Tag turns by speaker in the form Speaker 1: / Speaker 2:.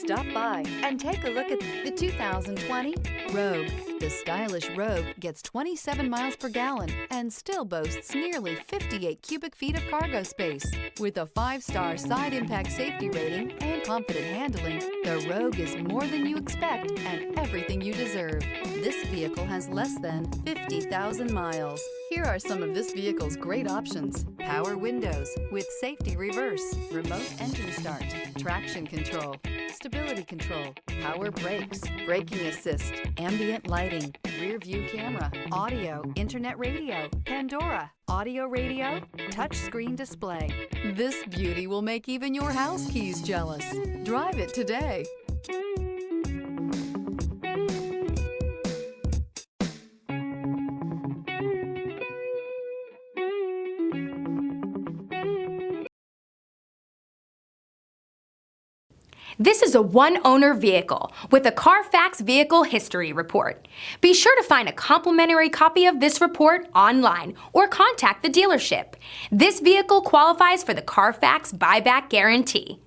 Speaker 1: Stop by and take a look at the 2020 Rogue. The stylish Rogue gets 27 miles per gallon and still boasts nearly 58 cubic feet of cargo space. With a 5-star side impact safety rating and confident handling, the Rogue is more than you expect and everything you deserve. This vehicle has less than 50,000 miles. Here are some of this vehicle's great options: power windows with safety reverse, remote engine start, traction control, stability control, power brakes, braking assist, ambient lighting, rear view camera, audio, internet radio, Pandora, audio radio, touchscreen display. This beauty will make even your house keys jealous. Drive it today.
Speaker 2: This is a one-owner vehicle with a Carfax Vehicle History Report. Be sure to find a complimentary copy of this report online or contact the dealership. This vehicle qualifies for the Carfax Buyback Guarantee.